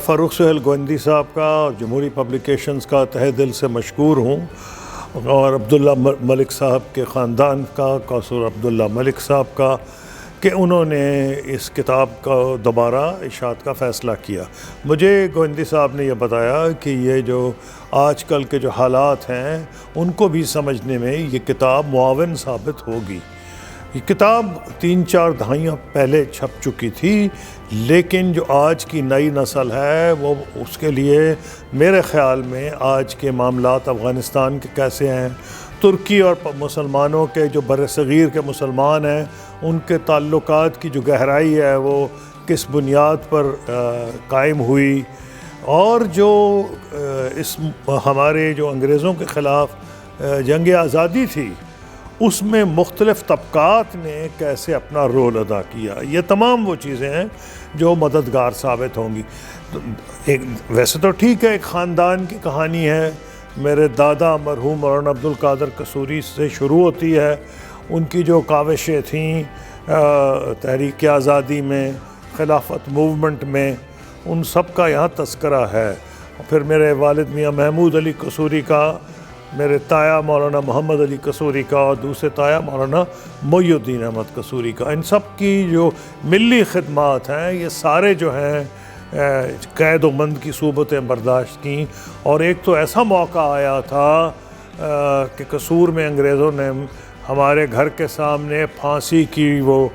فاروق سہیل گوندی صاحب کا اور جمہوری پبلیکیشنز کا تہہ دل سے مشکور ہوں، اور عبداللہ ملک صاحب کے خاندان کا، کوثر عبداللہ ملک صاحب کا، کہ انہوں نے اس کتاب کا دوبارہ اشاعت کا فیصلہ کیا۔ مجھے گوندی صاحب نے یہ بتایا کہ یہ جو آج کل کے جو حالات ہیں ان کو بھی سمجھنے میں یہ کتاب معاون ثابت ہوگی۔ یہ کتاب 3-4 دہائیاں پہلے چھپ چکی تھی، لیکن جو آج کی نئی نسل ہے وہ اس کے لیے میرے خیال میں آج کے معاملات افغانستان کے کیسے ہیں، ترکی اور مسلمانوں کے جو بر صغیر کے مسلمان ہیں ان کے تعلقات کی جو گہرائی ہے وہ کس بنیاد پر قائم ہوئی، اور جو اس ہمارے جو انگریزوں کے خلاف جنگ آزادی تھی اس میں مختلف طبقات نے کیسے اپنا رول ادا کیا، یہ تمام وہ چیزیں ہیں جو مددگار ثابت ہوں گی۔ ویسے تو ٹھیک ہے، ایک خاندان کی کہانی ہے، میرے دادا مرحوم مولانا عبدالقادر قصوری سے شروع ہوتی ہے، ان کی جو کاوشیں تھیں تحریک آزادی میں، خلافت موومنٹ میں، ان سب کا یہاں تذکرہ ہے۔ پھر میرے والد میاں محمود علی قصوری کا، میرے تایا مولانا محمد علی قصوری کا، اور دوسرے تایا مولانا محی الدین احمد قصوری کا، ان سب کی جو ملی خدمات ہیں یہ سارے جو ہیں قید و بند کی صورتیں برداشت کیں، اور ایک تو ایسا موقع آیا تھا کہ قصور میں انگریزوں نے ہمارے گھر کے سامنے پھانسی کی وہ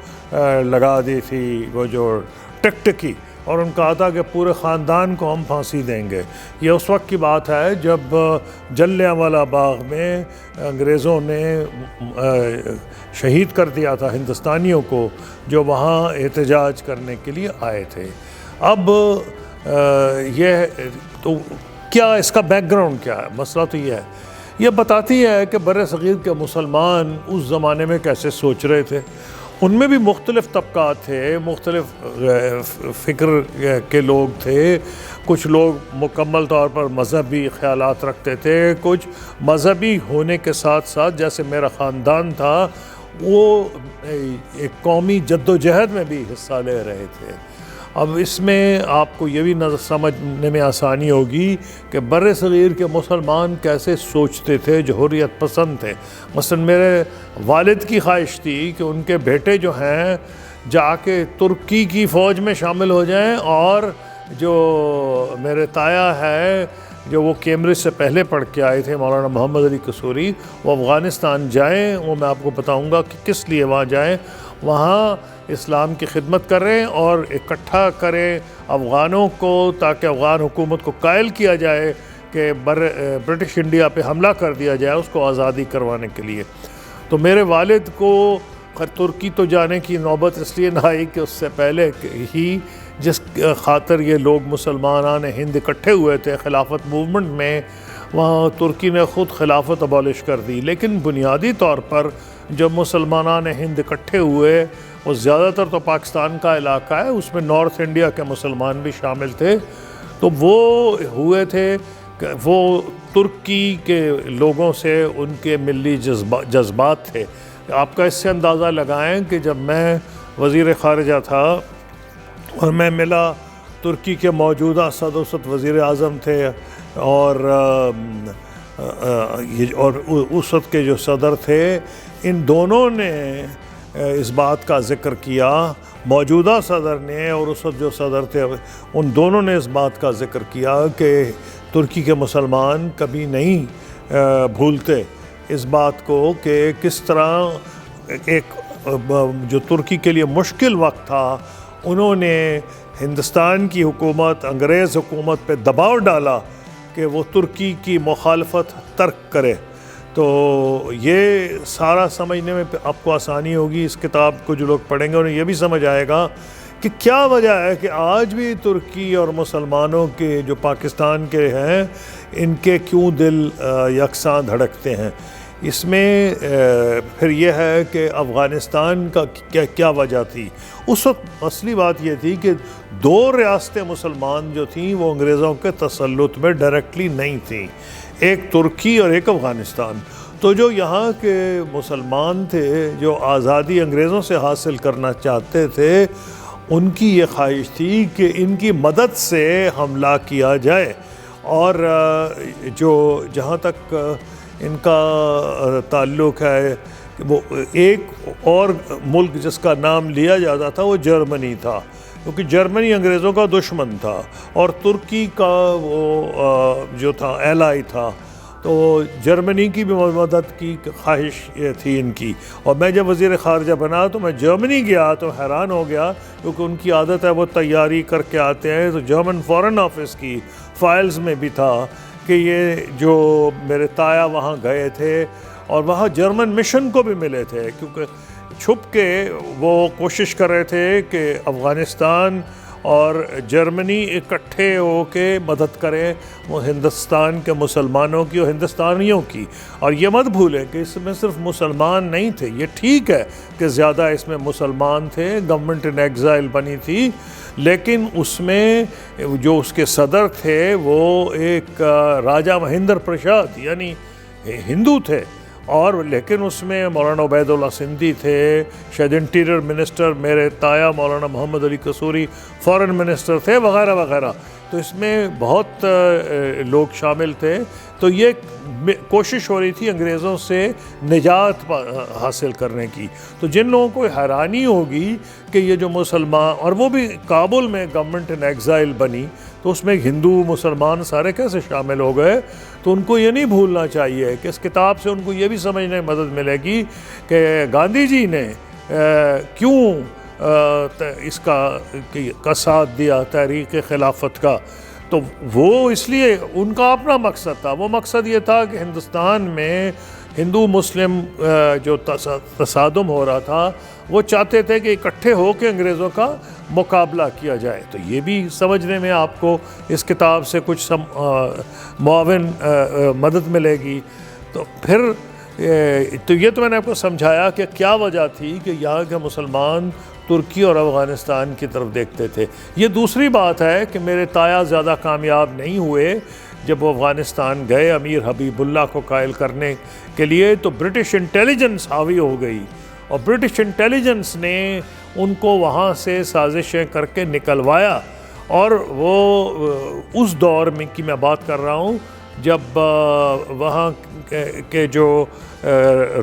لگا دی تھی، وہ جو ٹکٹکی، اور ان کہا تھا کہ پورے خاندان کو ہم پھانسی دیں گے۔ یہ اس وقت کی بات ہے جب جلیانوالہ باغ میں انگریزوں نے شہید کر دیا تھا ہندوستانیوں کو جو وہاں احتجاج کرنے کے لیے آئے تھے۔ اب یہ تو کیا اس کا بیک گراؤنڈ کیا ہے؟ مسئلہ تو یہ ہے، یہ بتاتی ہے کہ بر صغیر کے مسلمان اس زمانے میں کیسے سوچ رہے تھے۔ ان میں بھی مختلف طبقات تھے، مختلف فکر کے لوگ تھے، کچھ لوگ مکمل طور پر مذہبی خیالات رکھتے تھے، کچھ مذہبی ہونے کے ساتھ ساتھ جیسے میرا خاندان تھا وہ ایک قومی جد و جہد میں بھی حصہ لے رہے تھے۔ اب اس میں آپ کو یہ بھی سمجھنے میں آسانی ہوگی کہ بر صغیر کے مسلمان کیسے سوچتے تھے، جو حریت پسند تھے۔ مثلا میرے والد کی خواہش تھی کہ ان کے بیٹے جو ہیں جا کے ترکی کی فوج میں شامل ہو جائیں، اور جو میرے تایا ہے جو وہ کیمبرج سے پہلے پڑھ کے آئے تھے، مولانا محمد علی قصوری، وہ افغانستان جائیں۔ وہ میں آپ کو بتاؤں گا کہ کس لیے وہاں جائیں، وہاں اسلام کی خدمت کریں اور اکٹھا کریں افغانوں کو، تاکہ افغان حکومت کو قائل کیا جائے کہ برٹش انڈیا پہ حملہ کر دیا جائے اس کو آزادی کروانے کے لیے۔ تو میرے والد کو ترکی تو جانے کی نوبت اس لیے نہ آئی کہ اس سے پہلے ہی جس خاطر یہ لوگ مسلمان ہند اکٹھے ہوئے تھے خلافت موومنٹ میں، وہاں ترکی نے خود خلافت ابالش کر دی، لیکن بنیادی طور پر جب مسلمان ہند اکٹھے ہوئے، وہ زیادہ تر تو پاکستان کا علاقہ ہے، اس میں نارتھ انڈیا کے مسلمان بھی شامل تھے، تو وہ ہوئے تھے کہ وہ ترکی کے لوگوں سے ان کے ملی جذبات تھے۔ آپ کا اس سے اندازہ لگائیں کہ جب میں وزیر خارجہ تھا اور میں ملا ترکی کے موجودہ صدر وزیر اعظم تھے، اور اس وقت کے جو صدر تھے، ان دونوں نے اس بات کا ذکر کیا، موجودہ صدر نے اور اس وقت جو صدر تھے ان دونوں نے اس بات کا ذکر کیا کہ ترکی کے مسلمان کبھی نہیں بھولتے اس بات کو کہ کس طرح ایک جو ترکی کے لیے مشکل وقت تھا، انہوں نے ہندوستان کی حکومت، انگریز حکومت پہ دباؤ ڈالا کہ وہ ترکی کی مخالفت ترک کرے۔ تو یہ سارا سمجھنے میں آپ کو آسانی ہوگی، اس کتاب کو جو لوگ پڑھیں گے انہیں یہ بھی سمجھ آئے گا کہ کیا وجہ ہے کہ آج بھی ترکی اور مسلمانوں کے جو پاکستان کے ہیں ان کے کیوں دل یکساں دھڑکتے ہیں۔ اس میں پھر یہ ہے کہ افغانستان کا کیا وجہ تھی۔ اس وقت اصلی بات یہ تھی کہ 2 ریاستیں مسلمان جو تھیں وہ انگریزوں کے تسلط میں ڈائریکٹلی نہیں تھیں، ایک ترکی اور ایک افغانستان۔ تو جو یہاں کے مسلمان تھے جو آزادی انگریزوں سے حاصل کرنا چاہتے تھے، ان کی یہ خواہش تھی کہ ان کی مدد سے حملہ کیا جائے، اور جو جہاں تک ان کا تعلق ہے، وہ ایک اور ملک جس کا نام لیا جاتا تھا وہ جرمنی تھا، کیونکہ جرمنی انگریزوں کا دشمن تھا اور ترکی کا وہ جو تھا ایلائی تھا، تو جرمنی کی بھی مدد کی خواہش تھی ان کی۔ اور میں جب وزیر خارجہ بنا تو میں جرمنی گیا تو حیران ہو گیا، کیونکہ ان کی عادت ہے وہ تیاری کر کے آتے ہیں، تو جرمن فارن آفس کی فائلز میں بھی تھا کہ یہ جو میرے تایا وہاں گئے تھے اور وہاں جرمن مشن کو بھی ملے تھے، کیونکہ چھپ کے وہ کوشش کر رہے تھے کہ افغانستان اور جرمنی اکٹھے ہو کے مدد کریں وہ ہندوستان کے مسلمانوں کی اور ہندوستانیوں کی۔ اور یہ مت بھولیں کہ اس میں صرف مسلمان نہیں تھے، یہ ٹھیک ہے کہ زیادہ اس میں مسلمان تھے، گورنمنٹ ان ایگزائل بنی تھی، لیکن اس میں جو اس کے صدر تھے وہ ایک راجہ مہندر پرساد یعنی ہندو تھے، اور لیکن اس میں مولانا عبید اللہ سندھی تھے، شاید انٹیریئر منسٹر میرے تایا مولانا محمد علی قصوری فارن منسٹر تھے، وغیرہ وغیرہ، تو اس میں بہت لوگ شامل تھے۔ تو یہ کوشش ہو رہی تھی انگریزوں سے نجات حاصل کرنے کی۔ تو جن لوگوں کو حیرانی ہوگی کہ یہ جو مسلمان، اور وہ بھی کابل میں گورنمنٹ ان ایگزائل بنی، تو اس میں ہندو مسلمان سارے کیسے شامل ہو گئے، تو ان کو یہ نہیں بھولنا چاہیے کہ اس کتاب سے ان کو یہ بھی سمجھنے میں مدد ملے گی کہ گاندھی جی نے کیوں اس کا ساتھ دیا تحریک خلافت کا۔ تو وہ اس لیے ان کا اپنا مقصد تھا، وہ مقصد یہ تھا کہ ہندوستان میں ہندو مسلم جو تصادم ہو رہا تھا، وہ چاہتے تھے کہ اکٹھے ہو کے انگریزوں کا مقابلہ کیا جائے۔ تو یہ بھی سمجھنے میں آپ کو اس کتاب سے کچھ معاون مدد ملے گی۔ تو پھر تو یہ تو میں نے آپ کو سمجھایا کہ کیا وجہ تھی کہ یہاں کے مسلمان ترکی اور افغانستان کی طرف دیکھتے تھے۔ یہ دوسری بات ہے کہ میرے تایا زیادہ کامیاب نہیں ہوئے جب وہ افغانستان گئے امیر حبیب اللہ کو قائل کرنے کے لیے، تو برٹش انٹیلیجنس حاوی ہو گئی، اور برٹش انٹیلیجنس نے ان کو وہاں سے سازشیں کر کے نکلوایا۔ اور وہ اس دور میں کی میں بات کر رہا ہوں جب وہاں کے جو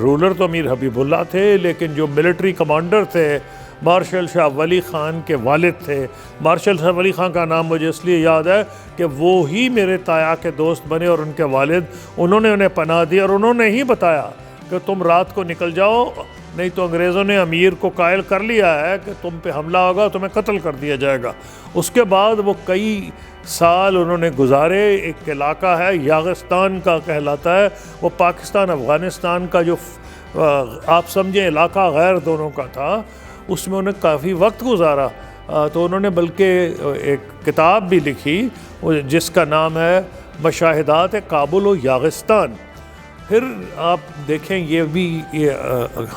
رولر تو امیر حبیب اللہ تھے، لیکن جو ملٹری کمانڈر تھے مارشل شاہ ولی خان کے والد تھے۔ مارشل شاہ ولی خان کا نام مجھے اس لیے یاد ہے کہ وہ ہی میرے تایا کے دوست بنے، اور ان کے والد، انہوں نے انہیں پناہ دی اور انہوں نے ہی بتایا کہ تم رات کو نکل جاؤ، نہیں تو انگریزوں نے امیر کو قائل کر لیا ہے کہ تم پہ حملہ ہوگا، تمہیں قتل کر دیا جائے گا۔ اس کے بعد وہ کئی سال انہوں نے گزارے۔ ایک علاقہ ہے یاغستان کا کہلاتا ہے، وہ پاکستان افغانستان کا جو آپ سمجھیں علاقہ غیر دونوں کا تھا، اس میں انہیں کافی وقت گزارا۔ تو انہوں نے بلکہ ایک کتاب بھی لکھی جس کا نام ہے مشاہدات کابل و یاغستان۔ پھر آپ دیکھیں، یہ بھی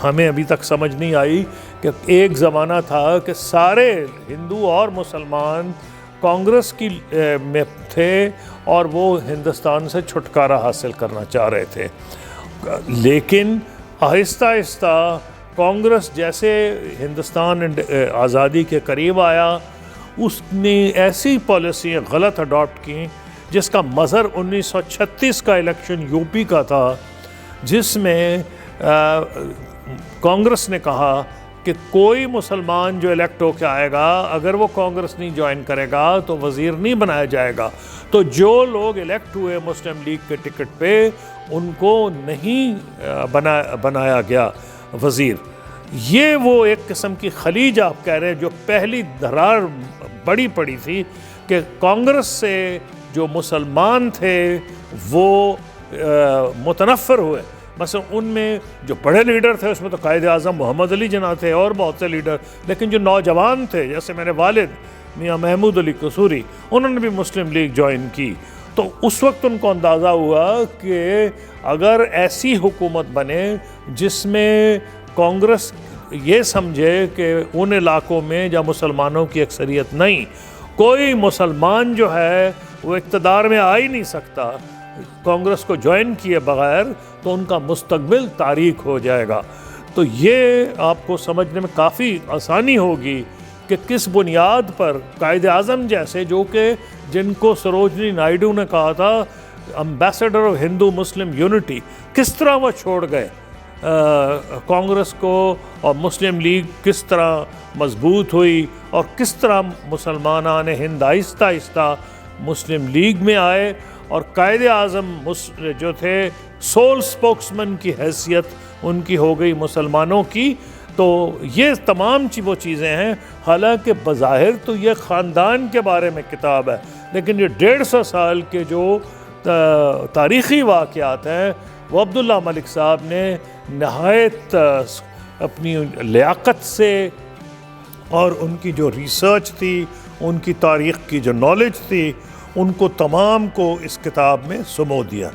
ہمیں ابھی تک سمجھ نہیں آئی کہ ایک زمانہ تھا کہ سارے ہندو اور مسلمان کانگریس کی میں تھے اور وہ ہندوستان سے چھٹکارا حاصل کرنا چاہ رہے تھے، لیکن آہستہ آہستہ کانگریس جیسے ہندوستان آزادی کے قریب آیا، اس نے ایسی پالیسیاں غلط اڈاپٹ کیں جس کا مظہر 1936 کا الیکشن یو پی کا تھا، جس میں کانگریس نے کہا کہ کوئی مسلمان جو الیکٹ ہو کے آئے گا، اگر وہ کانگریس نہیں جوائن کرے گا تو وزیر نہیں بنایا جائے گا۔ تو جو لوگ الیکٹ ہوئے مسلم لیگ کے ٹکٹ پہ، ان کو نہیں بنایا گیا وزیر۔ یہ وہ ایک قسم کی خلیج آپ کہہ رہے ہیں جو پہلی دھرار بڑی پڑی تھی کہ کانگریس سے جو مسلمان تھے وہ متنفر ہوئے۔ مثلا ان میں جو بڑے لیڈر تھے اس میں تو قائد اعظم محمد علی جناح تھے اور بہت سے لیڈر، لیکن جو نوجوان تھے جیسے میرے والد میاں محمود علی قصوری، انہوں نے بھی مسلم لیگ جوائن کی۔ تو اس وقت ان کو اندازہ ہوا کہ اگر ایسی حکومت بنے جس میں کانگریس یہ سمجھے کہ ان علاقوں میں جہاں مسلمانوں کی اکثریت نہیں، کوئی مسلمان جو ہے وہ اقتدار میں آ ہی نہیں سکتا کانگریس کو جوائن کیے بغیر، تو ان کا مستقبل تاریک ہو جائے گا۔ تو یہ آپ کو سمجھنے میں کافی آسانی ہوگی کہ کس بنیاد پر قائد اعظم جیسے، جو کہ جن کو سروجنی نائیڈو نے کہا تھا ambassador of Hindu Muslim unity, کس طرح وہ چھوڑ گئے کانگریس کو، اور مسلم لیگ کس طرح مضبوط ہوئی، اور کس طرح مسلمانان ہند آہستہ آہستہ مسلم لیگ میں آئے، اور قائد اعظم جو تھے سول سپوکسمن کی حیثیت ان کی ہو گئی مسلمانوں کی۔ تو یہ تمام وہ چیزیں ہیں، حالانکہ بظاہر تو یہ خاندان کے بارے میں کتاب ہے، لیکن یہ 150 سال کے جو تاریخی واقعات ہیں وہ عبداللہ ملک صاحب نے نہایت اپنی لیاقت سے، اور ان کی جو ریسرچ تھی، ان کی تاریخ کی جو نالج تھی، ان کو تمام کو اس کتاب میں سمو دیا۔